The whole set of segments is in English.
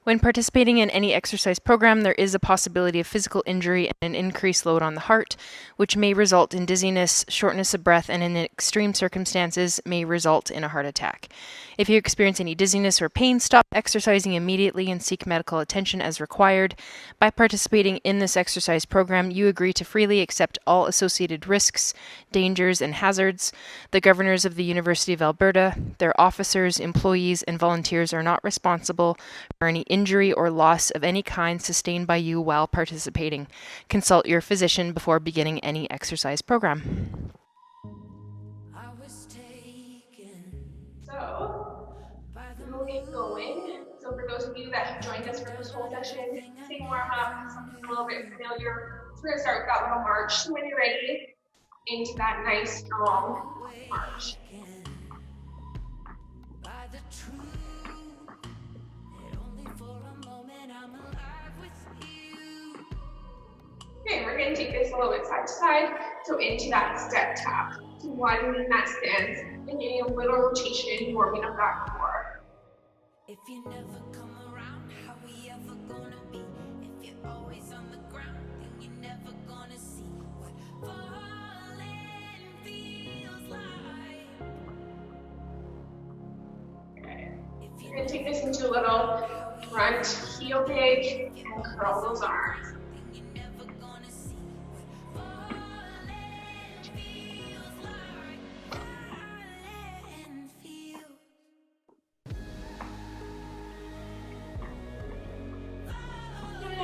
When participating in any exercise program, there is a possibility of physical injury and an increased load on the heart, which may result in dizziness, shortness of breath, and in extreme circumstances may result in a heart attack. If you experience any dizziness or pain, stop exercising immediately and seek medical attention as required. By participating in this exercise program, you agree to freely accept all associated risks, dangers, and hazards. The governors of the University of Alberta, their officers, employees, and volunteers are not responsible for any injury or loss of any kind sustained by you while participating. Consult your physician before beginning any exercise program. So, we'll get going. So for those of you that have joined us for this whole session, same warm-up, something a little bit familiar. So we're going to start with that little march. So when you're ready, into that nice, strong march. Okay, we're going to take this a little bit side to side, so into that step tap. So widening that stance and getting a little rotation, warming up that core. If you never come around, how we ever gonna be? If you're always on the ground, then you're never gonna see what falling feels like. Okay, we're going to take this into a little front heel dig and curl those arms.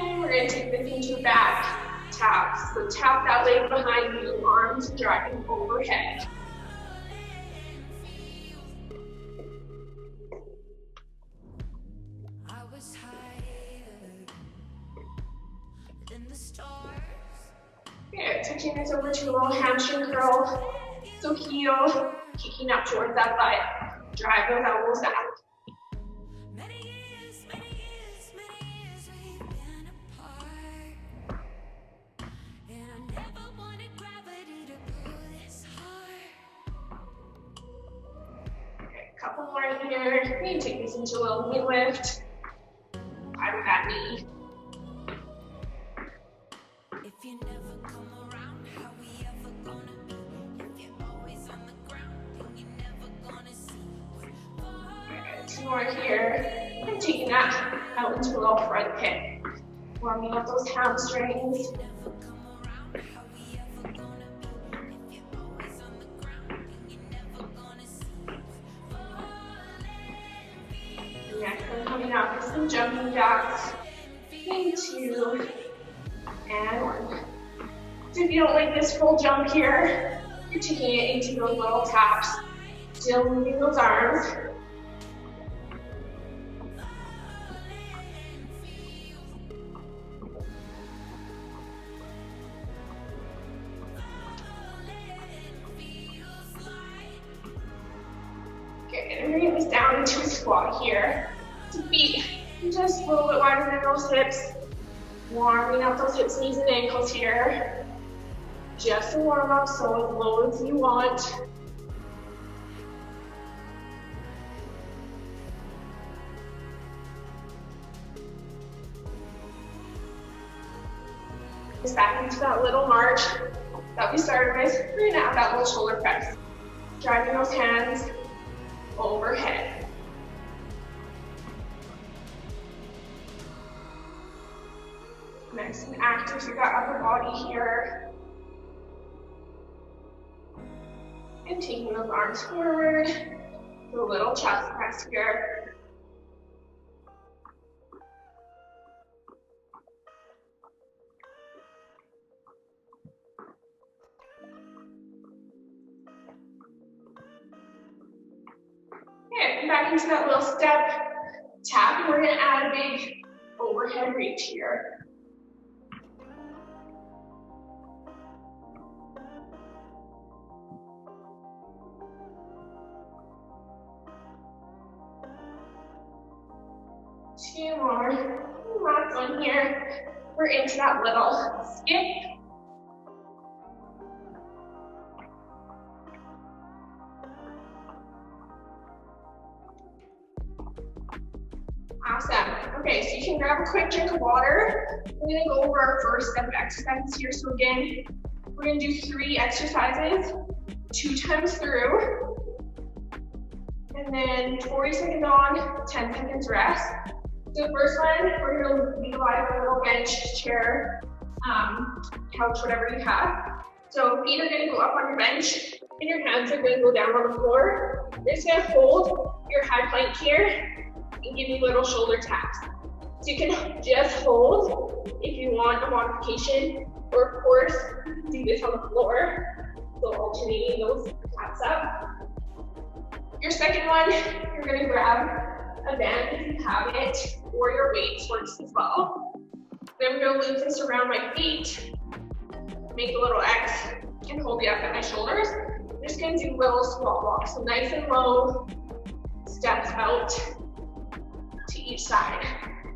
We're going to take this into back taps. So tap that leg behind you, arms driving overhead. Okay, taking this over to a little hamstring curl. So heel, kicking up towards that butt. Drive those elbows back. Couple more here. We're going to take this into a little knee lift. Eye with that knee. If you never come around, how we ever gonna be? If you're always on the ground, then you're never gonna see. Okay, two more here. And taking that out into a little front kick. Warming up those hamstrings. Next, I'm coming out for some jumping jacks. In 2 and 1. So if you don't like this full jump here, you're taking it into those little taps. Still moving those arms. Okay, and bring this down into a squat here. So feet just a little bit wider than those hips. Warming up those hips, knees, and ankles here. Just a warm up, so as low as you want. Just back into that little march that we started with. We're gonna add that little shoulder press. Driving those hands overhead. Nice and active, so you got upper body here. And taking those arms forward. Do a little chest press here. Okay, back into that little step tap, and we're gonna add a big overhead reach here. Two more. Last one here. We're into that little skip. Awesome. Okay, so you can grab a quick drink of water. We're gonna go over our first set of exercises here. So again, we're gonna do 3 exercises, 2 times through, and then 40 seconds on, 10 seconds rest. So the first one, we're gonna utilize a little bench, chair, couch, whatever you have. So feet are gonna go up on your bench, and your hands are gonna go down on the floor. You're just gonna hold your high plank here, and give you little shoulder taps. So you can just hold if you want a modification, or of course, do this on the floor. So alternating those taps up. Your second one, you're gonna grab a band if you have it, or your weights works as well. Then I'm gonna loop this around my feet, make a little X, and hold it up at my shoulders. I'm just gonna do little squat walks. So nice and low, steps out to each side.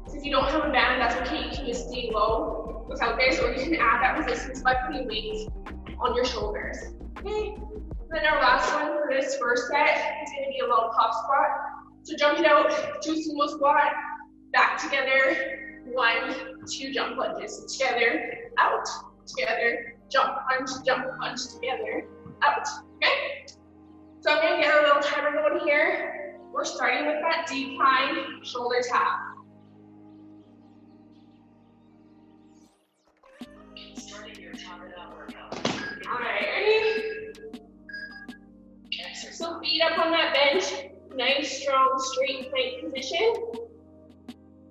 So if you don't have a band, that's okay. You can just stay low without this, or you can add that resistance by putting weights on your shoulders. Okay. Then our last one for this first set is going to be a little pop squat. So jump it out, 2 sumo squat, back together, 1, 2 jump lunges, together, out, together, jump punch, together, out. Okay. So I'm going to get our little timer going here. We're starting with that decline shoulder tap. Starting your timer now workout. All right, ready? So feet up on that bench, nice, strong, straight plank position.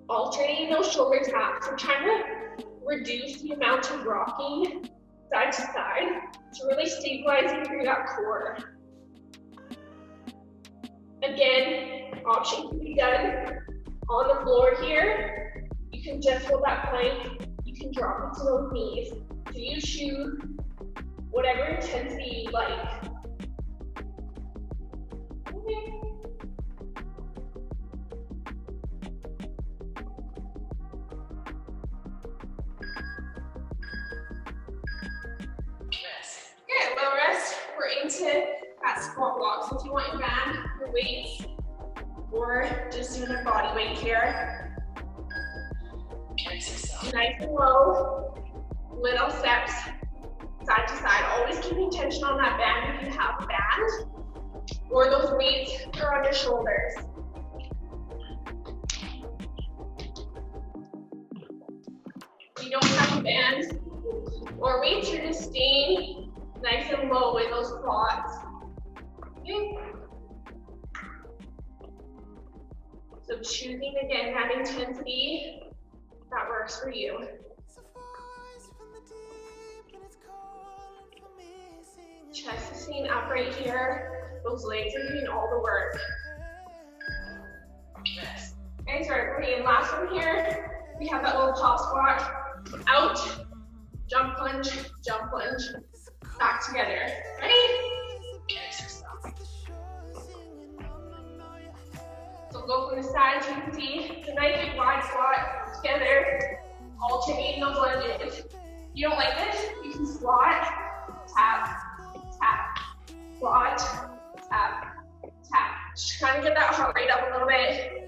Alternating those shoulder taps. We're trying to reduce the amount of rocking side to side to really stabilizing through that core. Again, option can be done on the floor here. You can just hold that plank. You can drop into those knees. So you choose whatever intensity you like. Okay. Good, little rest. We're into that squat walk. So if you want your band, your weights, or just doing a body weight here. Nice and low, little steps, side to side. Always keeping tension on that band if you have a band, or those weights are on your shoulders. If you don't have a band or weights, you're just staying nice and low in those quads. Okay. So choosing again that intensity that works for you. Chest is staying upright here. Those legs are doing all the work. Okay, sorry, we're in last one here. We have that little pop squat. Out, jump lunge, back together. Ready? So go from the side, you can see it's a nice big wide squat together, alternating those lunges. If you don't like this, you can squat, tap, tap, squat, tap, tap. Just trying to get that heart rate up a little bit.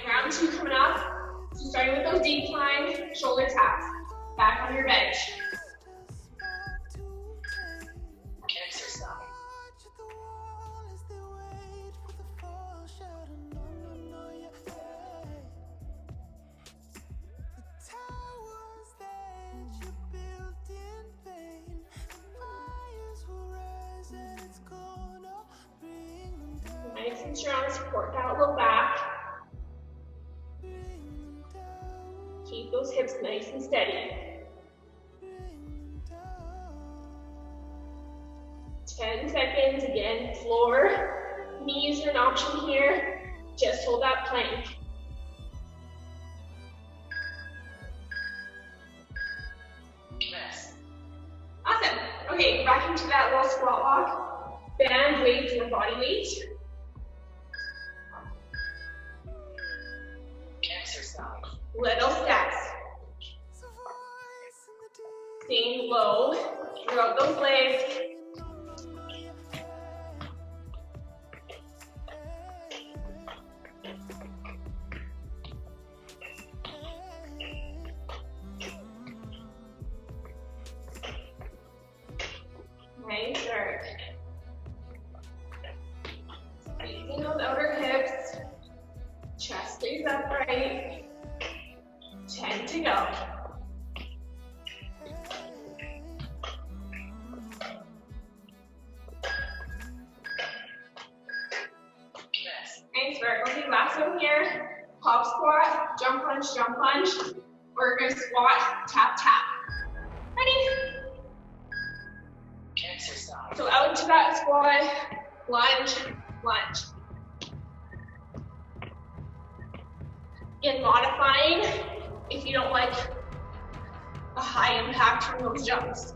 Round 2 coming up. So starting with those decline shoulder taps. Back on your bench. Nice and strong, support that low back. Keep those hips nice and steady. 10 seconds, again, floor. Knees are an option here. Just hold that plank. Awesome. Okay. Okay, back into that little squat walk. Band weight or body weight. Exercise. Little steps. Staying low throughout those legs. Nice work. Squeezing those outer hips. Chest stays upright. 10 to go. Nice work. Okay, last one here. Hop squat, jump lunge, or we're gonna squat, tap, tap. Ready? Exercise. So out to that squat, lunge. In modifying, if you don't like a high impact from those jumps.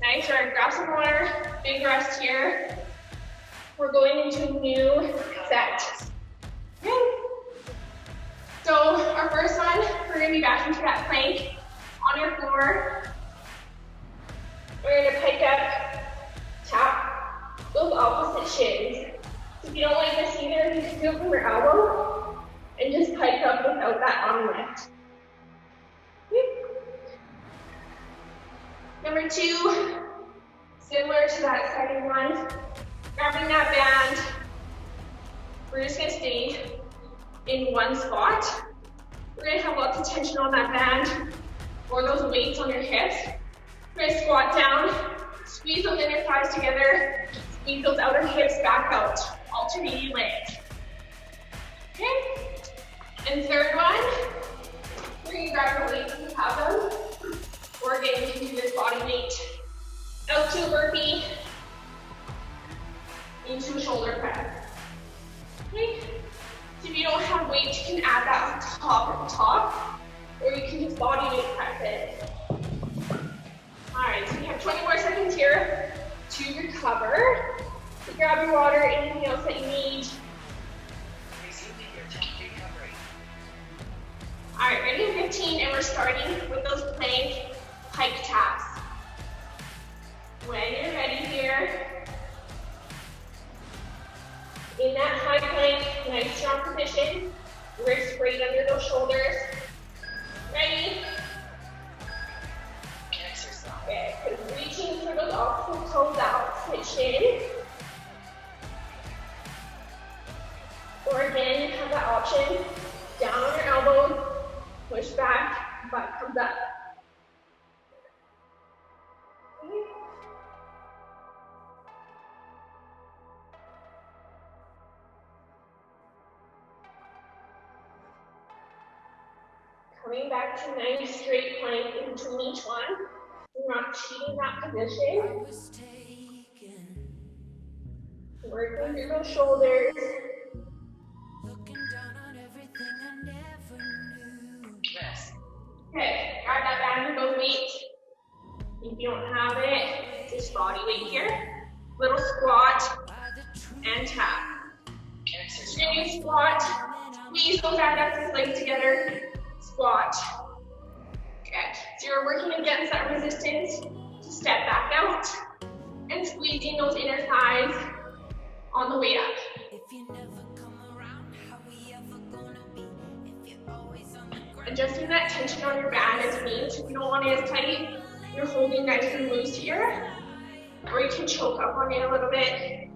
Nice work, grab some water, big rest here. We're going into a new set. Okay. So our first one, we're gonna be back into that plank on your floor. We're gonna pike up, tap those opposite shins. So if you don't like this either, you can do it from your elbow and just pike up without that arm lift. Number two, similar to that second one, grabbing that band, we're just gonna stay in one spot. We're gonna have lots of tension on that band or those weights on your hips. We're gonna squat down, squeeze those inner thighs together, squeeze those outer hips back out, alternating legs. Okay, and third one, we're gonna grab your weights if you have them. Or again, you can do this body weight. Out to a burpee, into a shoulder press. Okay. So if you don't have weight, you can add that on top, or you can just body weight press it. All right, so we have 20 more seconds here to recover. So grab your water, anything else that you need. Resuming your 10 recovery. All right, ready in 15, and we're starting with those plank pike taps. When you're ready here, in that high plank, nice strong position, wrists straight under those shoulders. Ready? Exercise. Okay, so reaching for those opposite toes out, switch in. Or again, you have that option, down on your elbows, push back, butt comes up. Coming back to nice straight plank in between each one. We're not cheating that position. Working through those shoulders. Rest. Okay, grab that band with both weights. If you don't have it, just body weight here. Little squat and tap. Exercise. You're gonna do squat. Squeeze those adductors legs together. Squat. Okay, so you're working against that resistance to step back out and squeezing those inner thighs on the way up. Adjusting that tension on your band as needs. If you don't want it as tight, you're holding nice and loose here. Or you can choke up on it a little bit.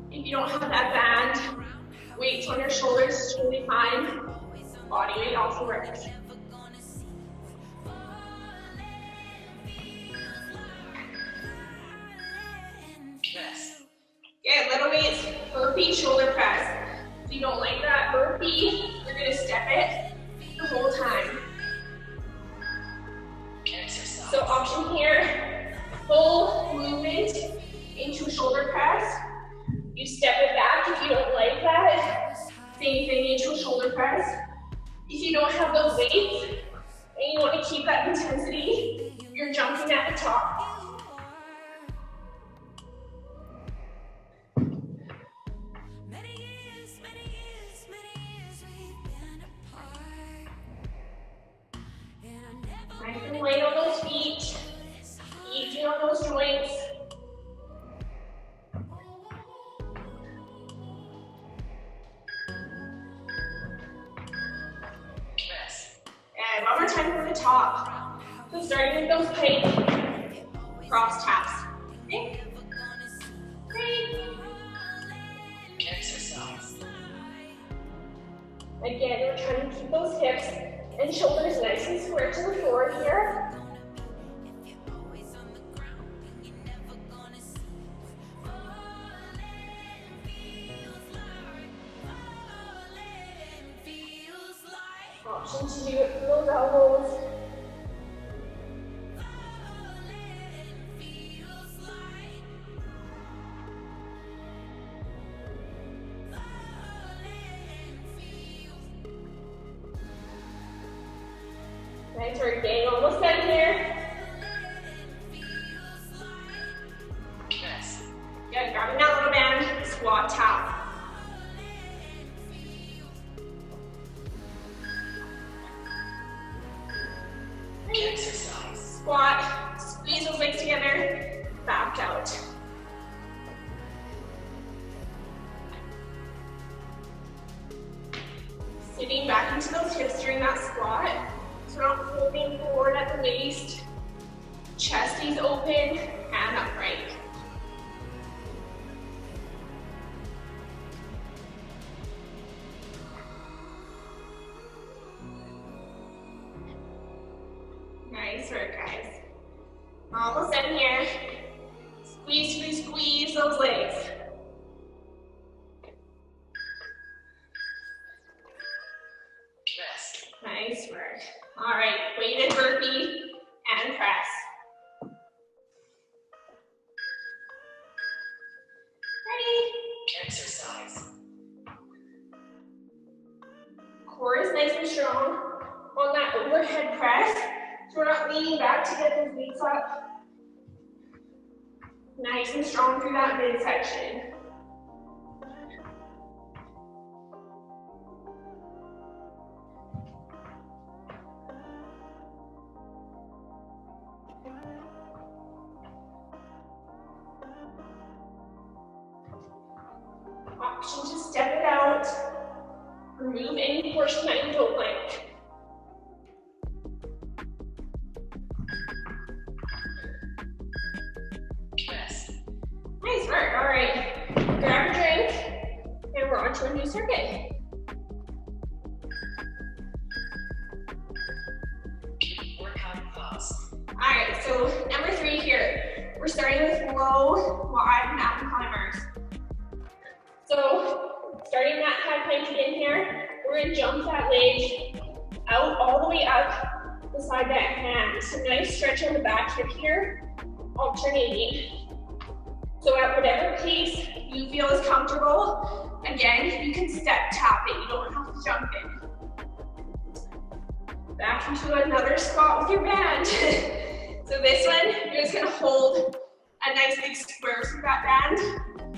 If you don't have that band, weights on your shoulders is totally fine. Body weight also works. Rest. Okay, little weights, burpee, shoulder press. If you don't like that burpee, you're gonna step it the whole time. Exercise. So option here, full movement into shoulder press. You step it back if you don't like that. Same thing into a shoulder press. If you don't have those weights and you want to keep that intensity, you're jumping at the top. Nice and light on those feet, easy on those joints. And one more time from the top. So starting with those pike cross taps. Okay? Great. Exercise. Again, we're trying to keep those hips and shoulders nice and square to the floor here. Option to do it from those elbows. Nice work, gang. Almost done here. Yes. Good. Grabbing that little band. Squat tap. Exercise. Squat. Squeeze those legs together. Back out. Sitting back into those hips during that squat. So we're not folding forward at the waist. Chest is open and upright. Nice work, guys. Almost done here. Squeeze, squeeze, squeeze those legs. Rest. Nice work. All right, weighted burpee and press. Ready? Exercise. Core is nice and strong on that overhead press, so we're not leaning back to get those weights up. Nice and strong through that midsection. Option to step it out. Remove any portion that you don't like. Rest. Nice work. All right. Grab a drink, and we're on to a new circuit. Workout pause. All right. So number 3 here. We're starting with low, wide mountain climbers. So starting that high plank again here, we're gonna jump that leg out all the way up beside that hand. So nice stretch on the back hip here, alternating. So at whatever pace you feel is comfortable, again, you can step tap it, you don't have to jump it. Back into another squat with your band. So this one, you're just gonna hold a nice big square through that band.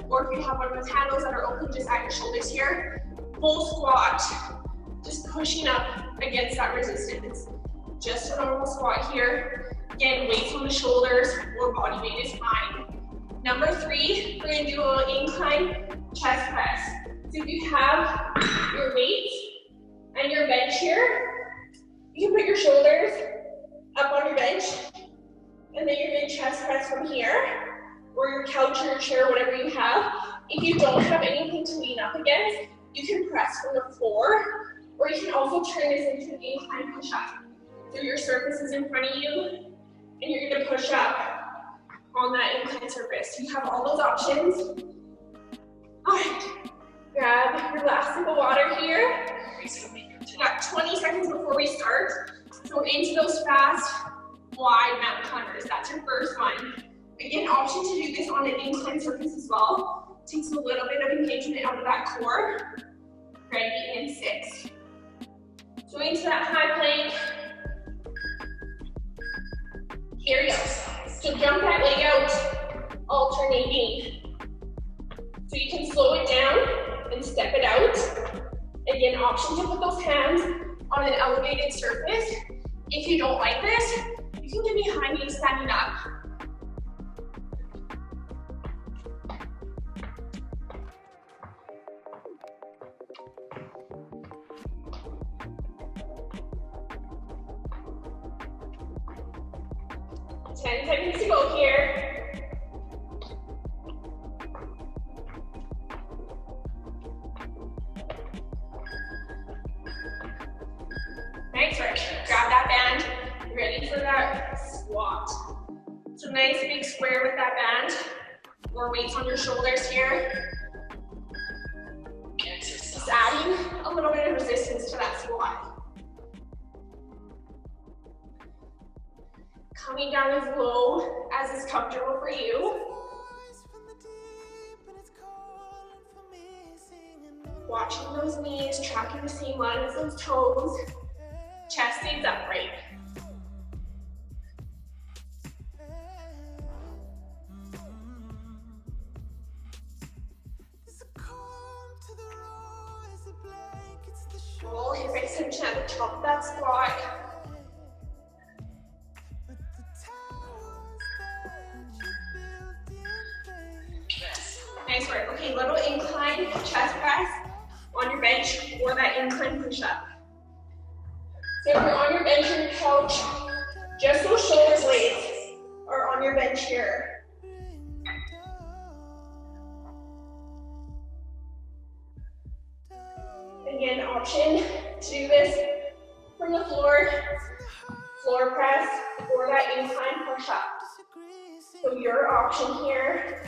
Or if you have one of those handles that are open, just at your shoulders here. Full squat, just pushing up against that resistance. Just a normal squat here. Again, weights on the shoulders or body weight is fine. Number 3, we're gonna do a little incline chest press. So if you have your weights and your bench here, you can put your shoulders up on your bench, and then you're gonna chest press from here, or your couch or your chair, whatever you have. If you don't have anything to lean up against, you can press from the floor, or you can also turn this into an incline push-up. So your surface is in front of you, and you're gonna push up on that incline surface. You have all those options. Good. Grab your last sip of water here. Resuming your We got 20 seconds before we start. So into those fast, wide mountain climbers. That's your first one. Again, option to do this on an incline surface as well. Takes a little bit of engagement out of that core. Ready in 6. So into that high plank. Here we go. So jump that leg out, alternating. So you can slow it down and step it out. Again, option to put those hands on an elevated surface. If you don't like this, you can get behind me standing up. Ten seconds to go here. Nice work. Grab that band. Ready for that squat. So nice big square with that band. More weights on your shoulders here. Just adding a little bit of resistance to that squat. Coming down as low as is comfortable for you. Watching those knees, tracking the same line as those toes. Chest stays upright. Roll hip extension at the top of that squat. Nice work. Okay, little incline chest press on your bench or that incline push-up. So if you're on your bench or your couch, just those shoulder blades are on your bench here. Again, option to do this from the floor press, or that incline push-up. So your option here.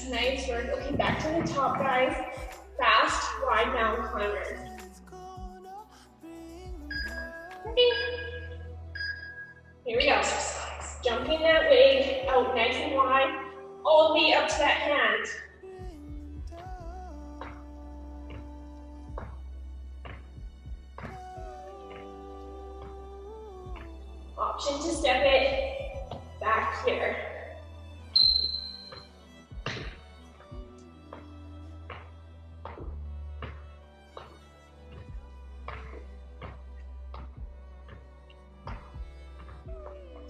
Nice work. Okay, back to the top, guys. Fast, wide mountain climbers. Okay. Here we go. Jumping that leg out nice and wide, all the way up to that hand. Option to step it back here.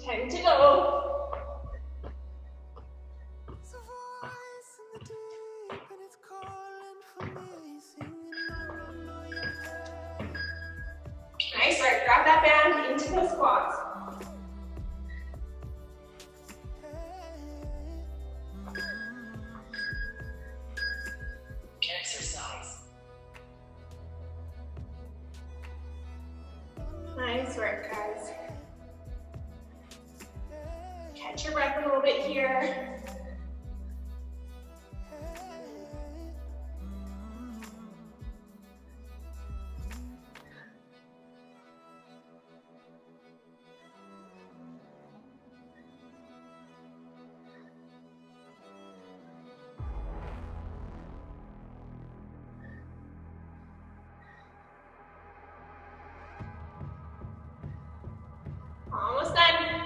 Time to go. Nice work. Grab that band into the squats. exercise. Nice work, guys. Catch your breath a little bit here. Almost done.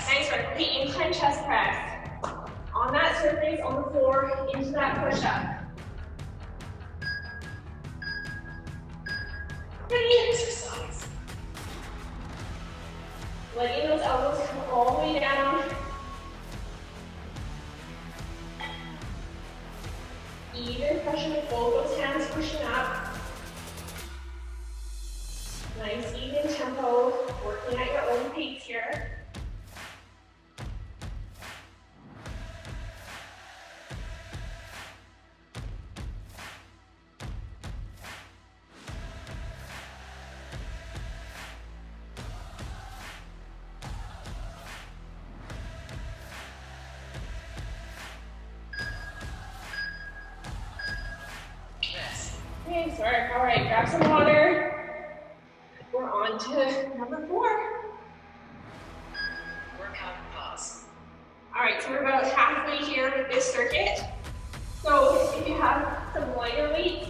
Nice work. Okay, incline chest press. On that surface, on the floor, into that push-up. Ready? Exercise. Letting those elbows come all the way down. Even pressure with both those hands pushing up. Nice even tempo, working at your own pace here. Okay, sorry. All right, grab some water. We're on to number 4. Workout pause. All right, so we're about halfway here with this circuit. So if you have some lighter weights,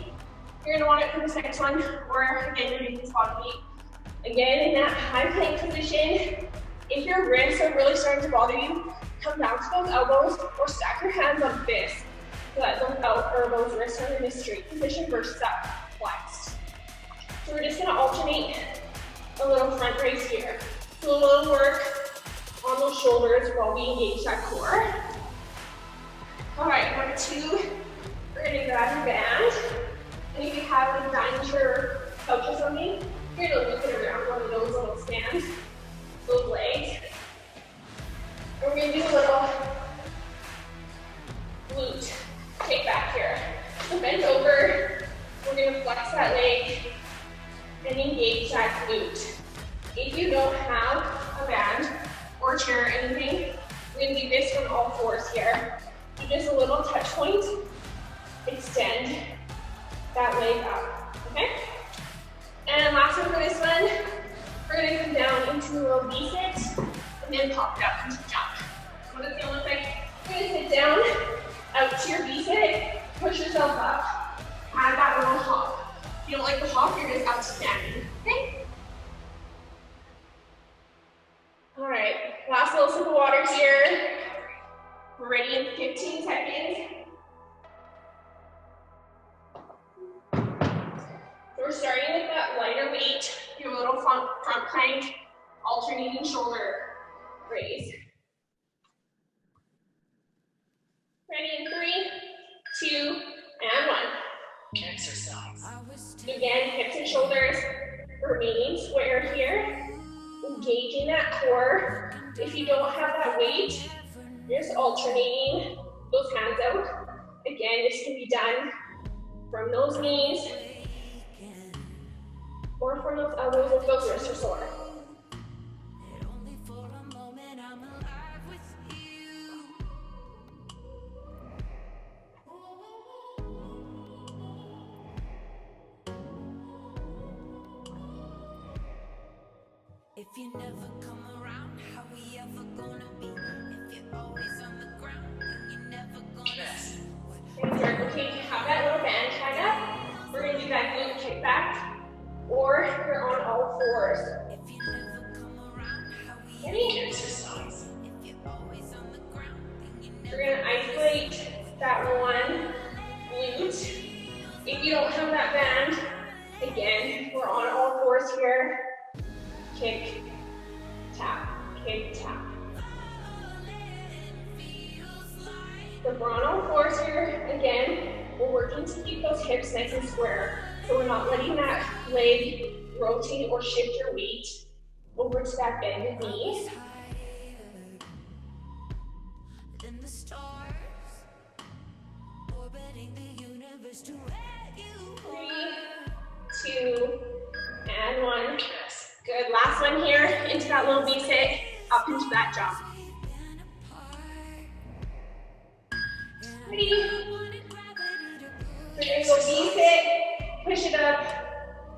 you're gonna want it for this next one, or again, you're doing this body weight. Again, in that high plank position, if your wrists are really starting to bother you, come down to those elbows or stack your hands like this so that those wrists are in a straight position versus that flexed. So we're just gonna alternate a little front raise here. So a little work on those shoulders while we engage that core. All right, number 2, we're gonna grab your band. And if you have a diameter couch or something, you're gonna loop it around one of those little stands, those legs. And we're gonna do a little glute take back here. So bend over, we're gonna flex that leg and engage that glute. If you don't have a band or chair or anything, we're gonna do this from all 4s here. Do just a little touch point, extend that leg up, okay? And last one for this one, we're gonna come down into a little V-sit and then pop it up into jump. What it's gonna look like, you're gonna sit down, out to your V-sit, push yourself up, add that little hop. If you don't like the hop, you're just outstanding, okay? All right, last little sip of water here. We're ready in 15 seconds. We're starting with that lighter weight, your little front plank, alternating shoulder raise. Ready in 3, 2, and 1. Exercise. Again, hips and shoulders remaining square here. Engaging that core. If you don't have that weight, just alternating those hands out. Again, this can be done from those knees or from those elbows if those wrists are sore. If you never come around, how we ever gonna be? If you're always on the ground, then you're never gonna see what. And you're okay to have that little band tied up. We're gonna do that glute kick back, or you're on all 4s. If you never come around, how we Ready? Exercise. if you're always on the ground, then you never. We're gonna isolate that one glute. If you don't have that band, again, we're on all 4s here. Kick, tap, kick, tap. So we're on all 4s here. Again, we're working to keep those hips nice and square. So we're not letting that leg rotate or shift your weight over to that bended knee. Than the stars, orbiting the universe to where you 3, 2, and 1. Good, last one here, into that little V-sit, up into that jump. Ready? We're gonna go V-sit, push it up,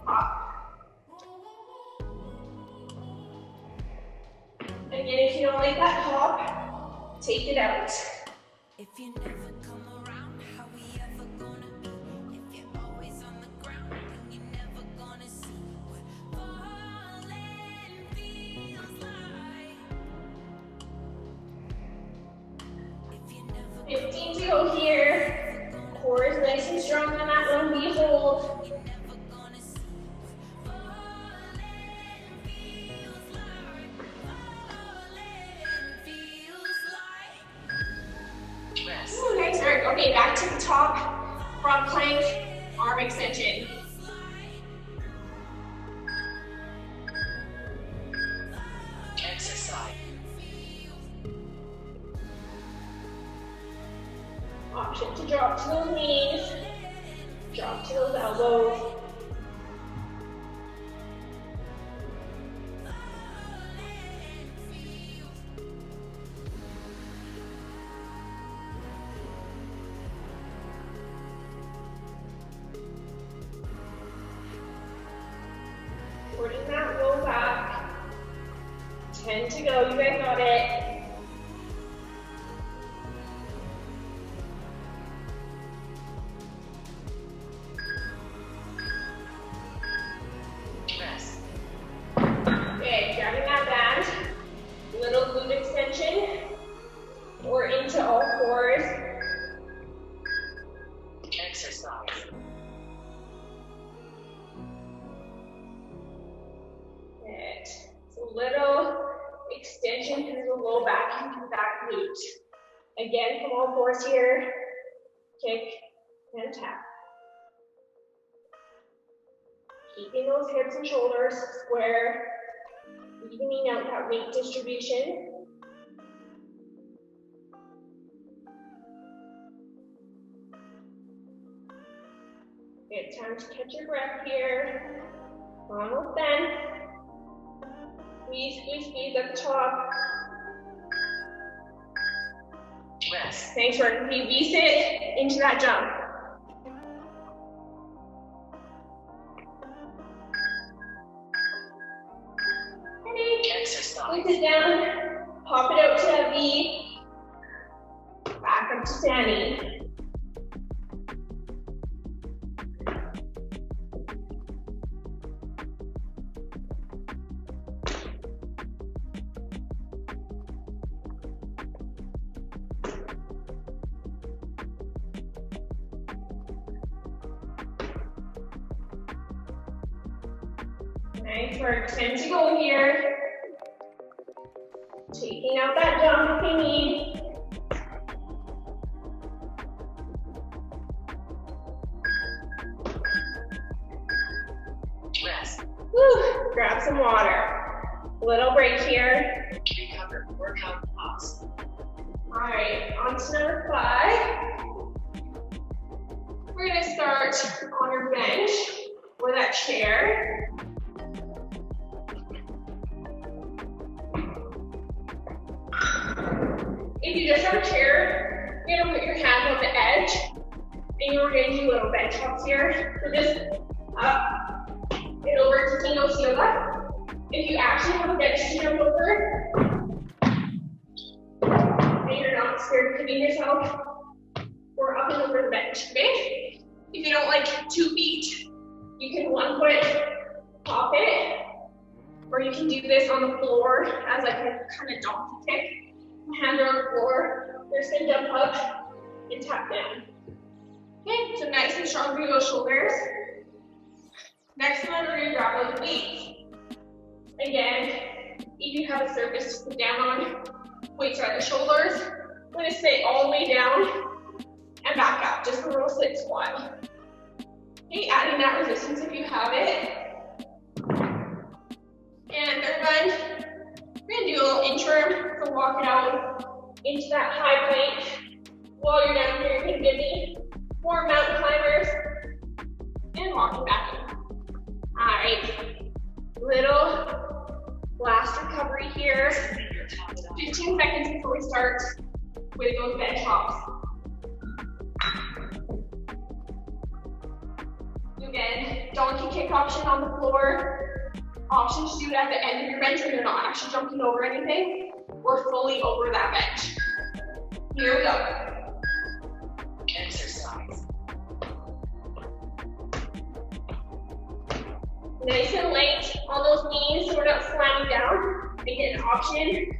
hop. Again, if you don't like that hop, take it out. If you never come around, how we ever gonna be? If you're always on the ground, then you're never gonna see what falling feels like. If you never 15 to go here. Core is nice and strong on that one. We hold. you're never gonna see what falling feels like. Falling feels like. Rest. Ooh, nice work. Okay, back to the top. Front plank, arm extension. to those knees, drop to those elbows. Supporting that low back. 10 to go, you guys got it. Rest. Okay, grabbing that band, little glute extension, or into all fours. Exercise. Good. So little extension through the low back into that glute. Again, from all fours here, kick and tap. Keeping those hips and shoulders square, evening out that weight distribution. Good, time to catch your breath here. Almost done. Squeeze, squeeze, squeeze at the top. Rest. Thanks, work. V-sit into that jump. Ready? Exercise. Squeeze it down. Pop it out to a V. Back up to standing. Nice work. 10 to go here. Taking out that jump if you need. Rest. Woo. Grab some water. Little break here. Recover. Workout pause. All right, on to number 5. We're gonna start on your bench or that chair. If you just have a chair, you're gonna put your hand on the edge, and you're gonna do little bench hops here. So just up and over to Kino Yoga. If you actually have a bench to jump over, and you're not scared of hitting yourself, or up and over the bench, okay? If you don't like 2 feet, you can 1 foot pop it, or you can do this on the floor as like a kind of donkey kick. Hands are on the floor, you're just gonna jump up and tap down. Okay, so nice and strong through those shoulders. Next one, we're gonna grab those weights. Again, if you have a surface to put down on, weights are at the shoulders. We're gonna stay all the way down and back up, just a little sit squat. Okay, adding that resistance if you have it. And third one, we're gonna do a little interim, so walk it out into that high plank. While you're down here, you can give me 4 mountain climbers and walk it back in. All right, little last recovery here. 15 seconds before we start with those bench hops. Again, donkey kick option on the floor. Option to do it at the end of your bench when you're not actually jumping over anything or fully over that bench. Here we go. Exercise. Nice and light on those knees so we're not slamming down. Make it an option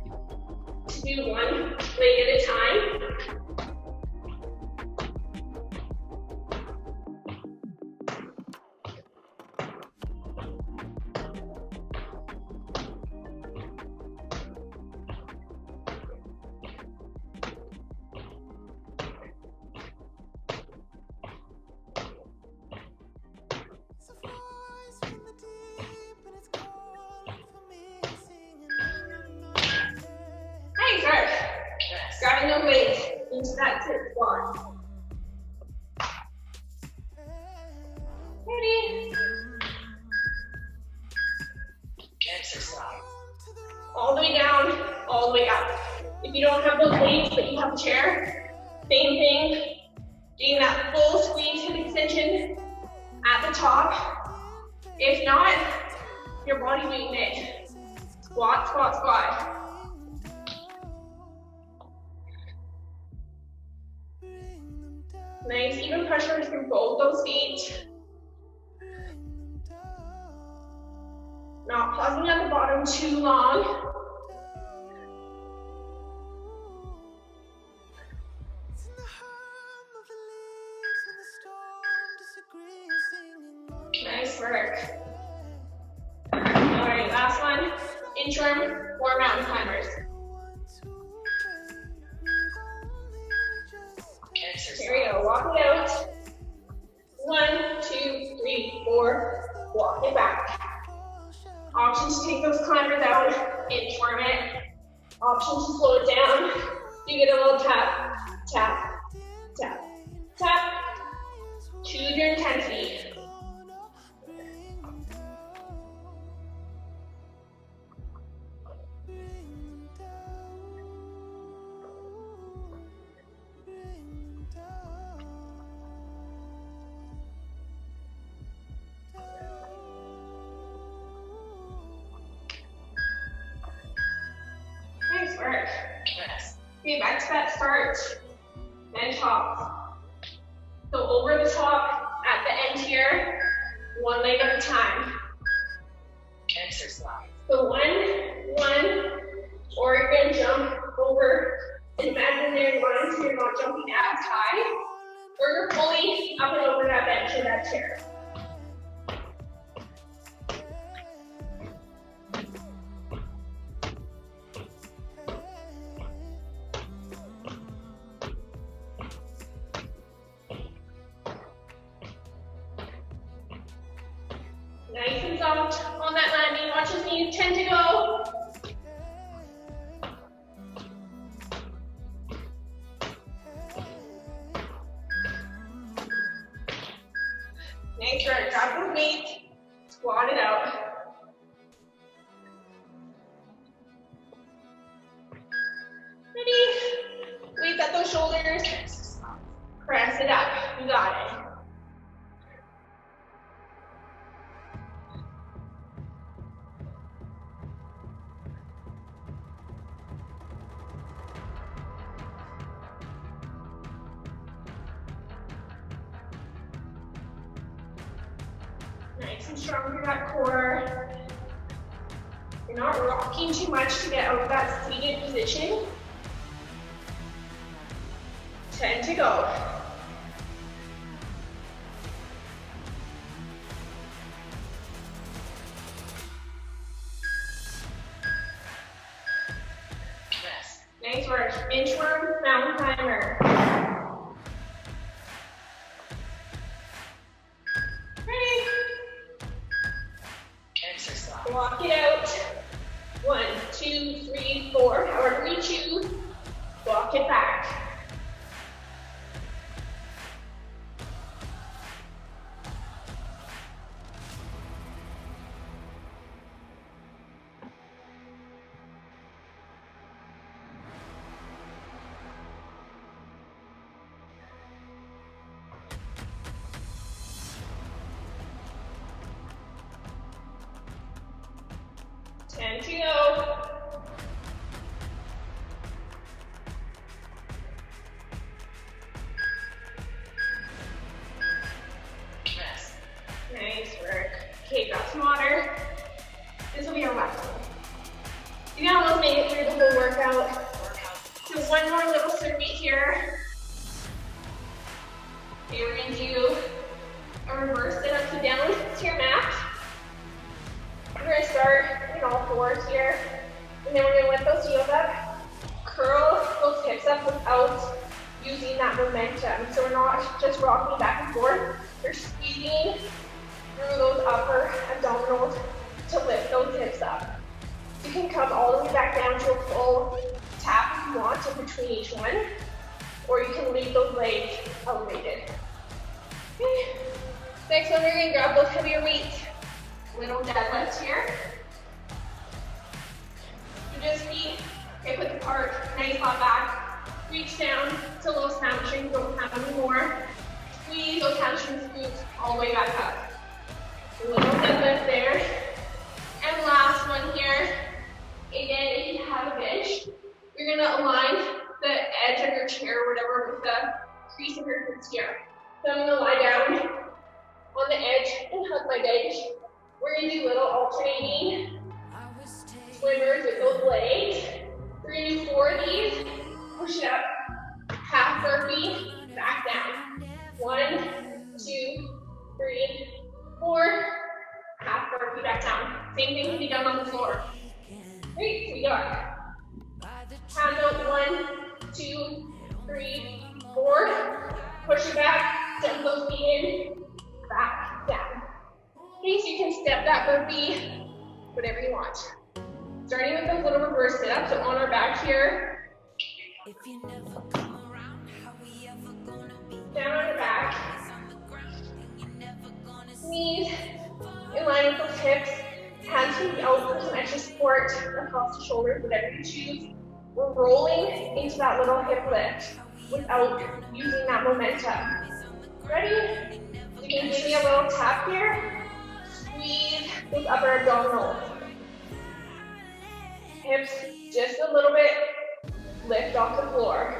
to do 1 leg at a time. Nice work. Grabbing those weights into that sit squat. Ready? Exercise. All the way down, all the way up. If you don't have those weights, but you have a chair, same thing. Getting that full squeeze hip extension at the top. If not, your body weight in it. Squat, squat, squat. Nice, even pressure through both those feet. Not pausing at the bottom too long. Nice work. All right, last one. Inchworm or mountain climbers. Here we go, walk it out. 1, 2, 3, 4, walk it back. Option to take those climbers out, inchworm it. Option to slow it down. You get a little tap, tap, tap, tap. Choose your intensity. Nice work. Yes. Okay, back to that start. Then top. So over the top at the end here, one leg at a time. Exercise. So one, or you're gonna jump over an imaginary line so you're not jumping as high, or you're fully up and over that bench or that chair. Nice and soft on that landing. Watch his knees, 10 to go. Nice work. Grab those weights, squat it out. Ready? Weights at those shoulders. Press it up. You got it. Nice and strong through that core. You're not rocking too much to get out of that seated position. 10 to go. Yes. Nice work. Inchworm, mountain climber. Ready? Exercise. Walk it out. 1, 2, 3, 4. However you choose. Walk it back. And to go. Yes. Nice work. Okay, got some water. This will be our last one. You can almost make it through the whole workout. So one more little circuit here. Okay, we're gonna do a reverse sit up to down to your mat. We're gonna start in all fours here, and then we're gonna lift those heels up, curl those hips up without using that momentum. So we're not just rocking back and forth, we're squeezing through those upper abdominals to lift those hips up. You can come all the way back down to a full tap if you want in between each one, or you can leave those legs elevated. Okay. Next one, we're gonna grab those heavier weights. Little deadlift here. You just feet hip width apart, nice flat back. Reach down to those hamstrings, don't have any more. Squeeze those hamstring scoots all the way back up. Little deadlift there. And last one here. Again, if you have a bench, you're gonna align the edge of your chair or whatever with the crease of your hips here. So I'm gonna lie down on the edge and hug my bench. We're gonna do little alternating swimmers with those legs. We're gonna do 4 of these. Push it up. Half burpee, back down. 1, 2, 3, 4. Half burpee, back down. Same thing can be done on the floor. Great, so we got hand out 1, 2, 3, 4. Push it back, jump those feet in, back, down. Okay, so you can step that burpee, whatever you want. Starting with those little reverse sit-ups, so on our back here. Down on your back. Knees in line with those hips. Hands can be out for some extra support across the shoulders, whatever you choose. We're rolling into that little hip lift without using that momentum. Ready? You can give me a little tap here. Squeeze those upper abdominals. Hips just a little bit. Lift off the floor.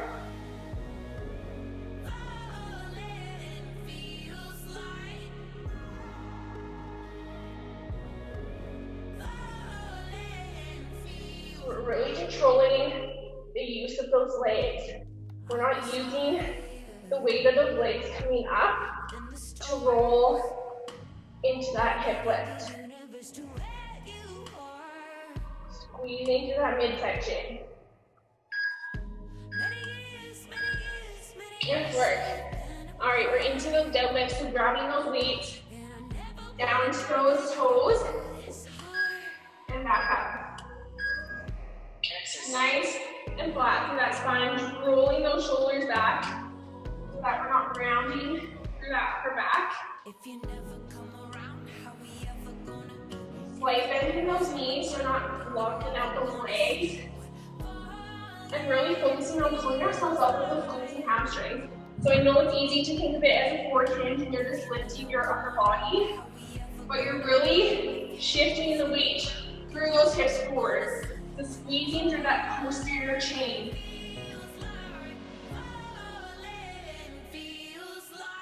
We're really controlling the use of those legs. We're not using the weight of those legs coming up to roll into that hip lift. Squeeze into that midsection. Good work. All right, we're into those deadlifts, so grabbing those weights down to those toes and back up. Nice and flat through that spine, just rolling those shoulders back so that we're not grounding through that upper back. Slight bend in those knees so we're not locking out those legs. And really focusing on pulling ourselves up with those glutes and hamstrings. So I know it's easy to think of it as a forward hinge and you're just lifting your upper body, but you're really shifting the weight through those hips forward. So squeezing through that posterior chain.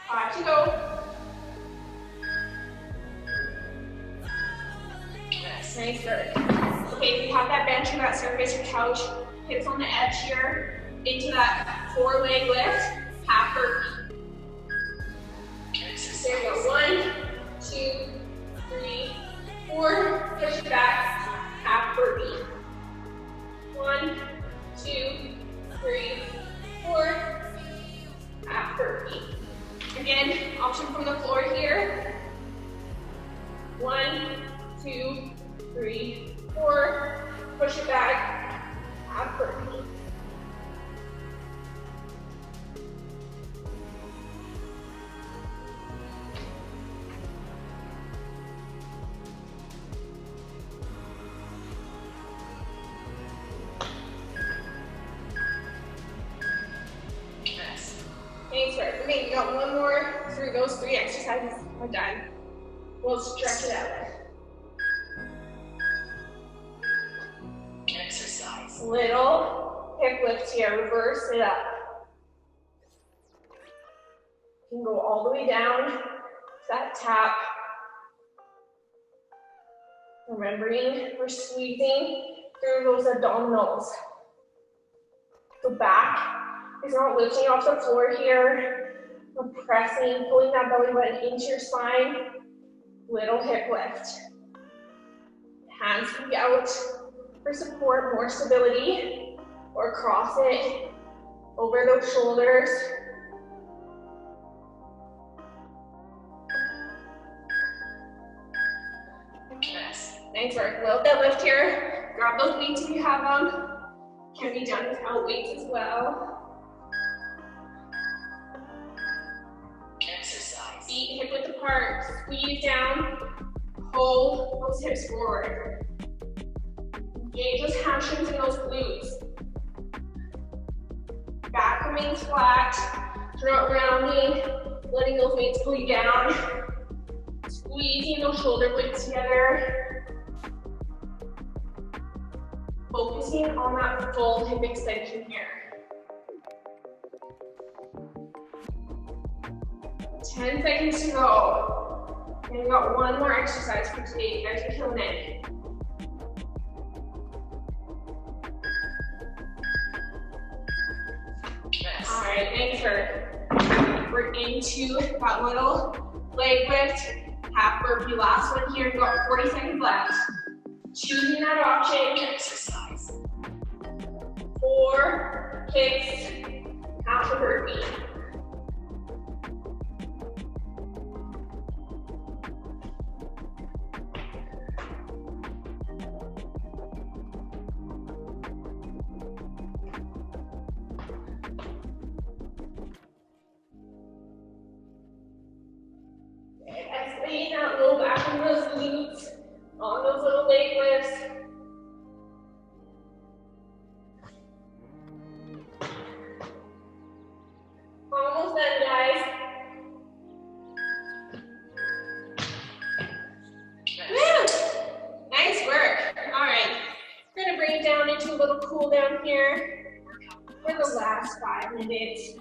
5 to go. Nice work. Okay, you have that bench or that surface or couch, hips on the edge here, into that 4-leg lift, half burpee. There we go. 1, 2, 3, 4. Push it back, half burpee. 1, 2, 3, 4. Half burpee. Again, option from the floor here. 1, 2, 3, 4. Push it back, half burpee. Thanks, right. Okay, we got one more through those 3 exercises. We're done. We'll stretch it out. Exercise. Little hip lift here, reverse it up. You can go all the way down to that tap. Remembering we're squeezing through those abdominals. The back is not lifting off the floor here. We're pressing, pulling that belly button into your spine. Little hip lift. Hands can be out for support, more stability, or cross it over those shoulders. Nice work. Little deadlift here. Grab those weights if you have them. Can be done without weights as well. Exercise. Feet hip width apart, squeeze down, pull those hips forward. Engage those hamstrings and those glutes. Back remains flat, throat rounding, letting those weights pull you down. Squeezing those shoulder blades together. Focusing on that full hip extension here. 10 seconds to go. And we've got one more exercise for today. You guys are killing it. Yes. All right, anchor. We're into that little leg lift, half burpee. Last one here. We've got 40 seconds left. Choosing that option. Exercise. 4 kicks, half a burpee. Extending that low back in those glutes, on those little leg lifts. Almost done, guys. Yes. Woo! Nice work. All right. We're gonna bring it down into a little cool down here for the last 5 minutes.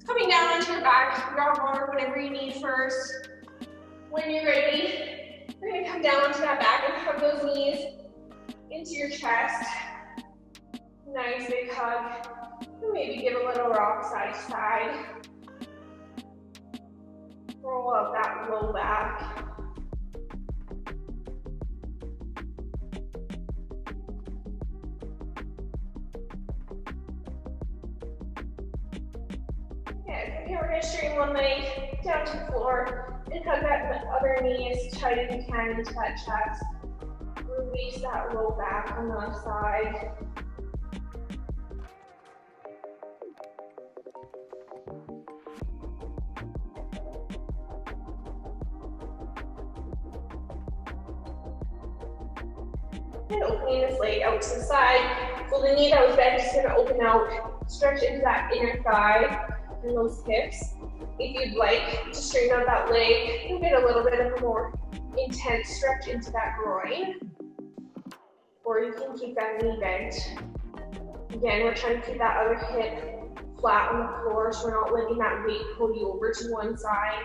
Coming down onto your back, grab water, whatever you need first. When you're ready, we're gonna come down onto that back and hug those knees into your chest. Nice big hug. And maybe give a little rock side to side. Roll up that low back. Yeah, from here we're gonna straighten one leg down to the floor and hug that other knee as tight as you can into that chest. Release that low back on the left side. And opening this leg out to the side. So the knee that was bent is going to open out, stretch into that inner thigh and those hips. If you'd like to straighten out that leg, you'll get a little bit of a more intense stretch into that groin. Or you can keep that knee bent. Again, we're trying to keep that other hip flat on the floor so we're not letting that weight pull you over to one side.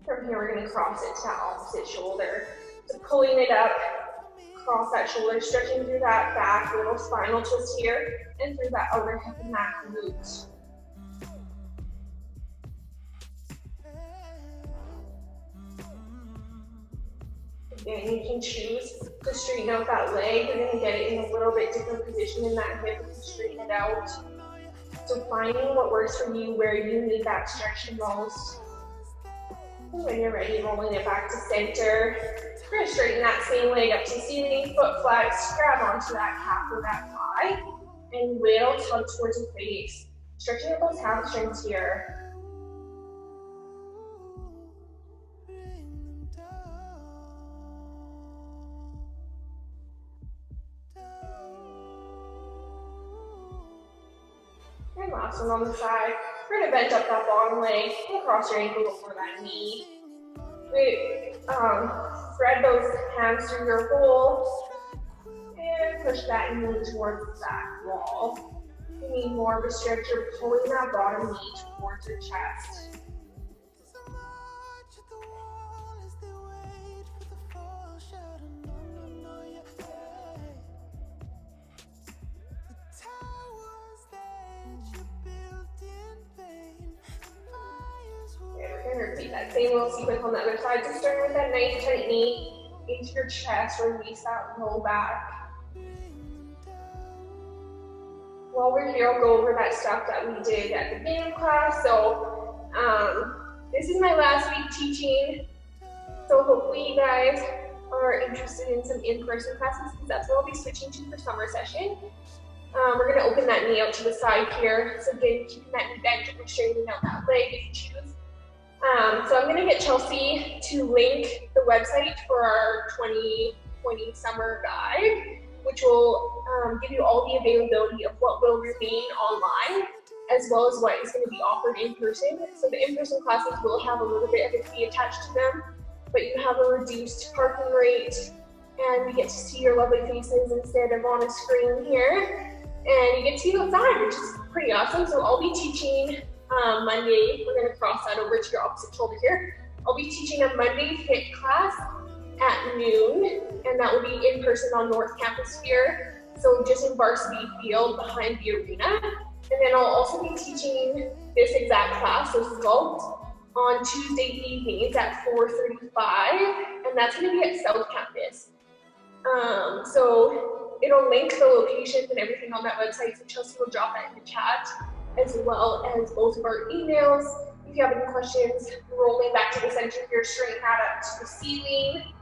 From here, we're going to cross it to that opposite shoulder. So pulling it up, cross that shoulder, stretching through that back, little spinal twist here, and through that outer hip and that glute. Again, you can choose to straighten out that leg. You're going to get it in a little bit different position in that hip to straighten it out. So finding what works for you, where you need that stretch the most. And when you're ready, rolling it back to center. We're going to straighten that same leg up to the ceiling, foot flex, grab onto that calf or that thigh, and will tug towards your face. Stretching out those hamstrings here. And last one on the side. We're going to bend up that bottom leg and cross your ankle before that knee. Thread those hands through your hole and push that knee towards the back wall. You need more of a stretch. You're pulling that bottom knee towards your chest. Repeat that same little sequence on the other side. So starting with that nice tight knee into your chest, release that low back. While we're here, I'll go over that stuff that we did at the beginning of class. So this is my last week teaching. So hopefully you guys are interested in some in-person classes because that's what I'll be switching to for summer session. We're gonna open that knee out to the side here. So again, keeping that knee bent and straightening out that leg if you choose. So I'm gonna get Chelsea to link the website for our 2020 summer guide, which will give you all the availability of what will remain online, as well as what is going to be offered in person. So the in-person classes will have a little bit of a fee attached to them, but you have a reduced parking rate, and we get to see your lovely faces instead of on a screen here. And you get to see outside, which is pretty awesome. So I'll be teaching Monday. We're going to cross that over to your opposite shoulder here. I'll be teaching a Monday HIIT class at noon, and that will be in person on North Campus here. So just in Varsity Field behind the arena. And then I'll also be teaching this exact class, so Sculpt, on Tuesday evenings at 4:35, and that's going to be at South Campus. So it'll link the locations and everything on that website, so Chelsea will drop that in the chat, as well as both of our emails. If you have any questions, rolling back to the center here, straighten that up to the ceiling.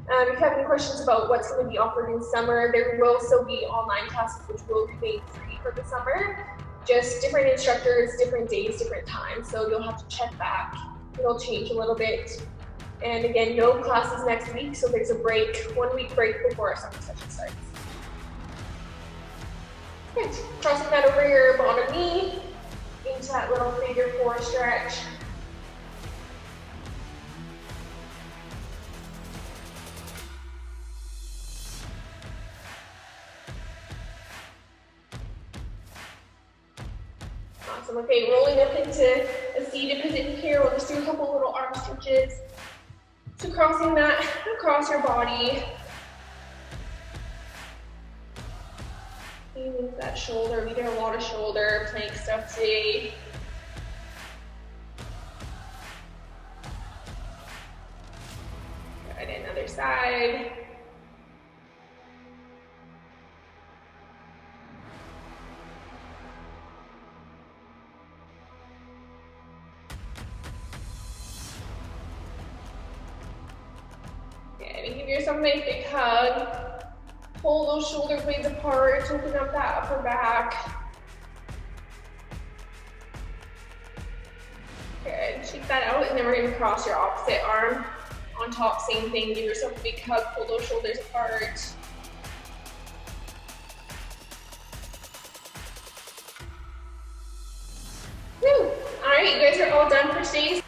If you have any questions about what's going to be offered in summer, there will still be online classes which will remain free for the summer. Just different instructors, different days, different times. So you'll have to check back. It'll change a little bit. And again, no classes next week, so there's a break, 1 week break before our summer session starts. Good. Crossing that over your bottom knee into that little figure 4 stretch. Awesome. Okay, rolling up into a seated position here. We'll just do a couple little arm stretches. So crossing that across your body. Leaning that shoulder. We did a lot of shoulder plank stuff today. Good, another side. Give yourself a nice big hug. Pull those shoulder blades apart, open up that upper back. Good, shake that out, and then we're gonna cross your opposite arm on top, same thing. Give yourself a big hug, pull those shoulders apart. Woo! All right, you guys are all done for today's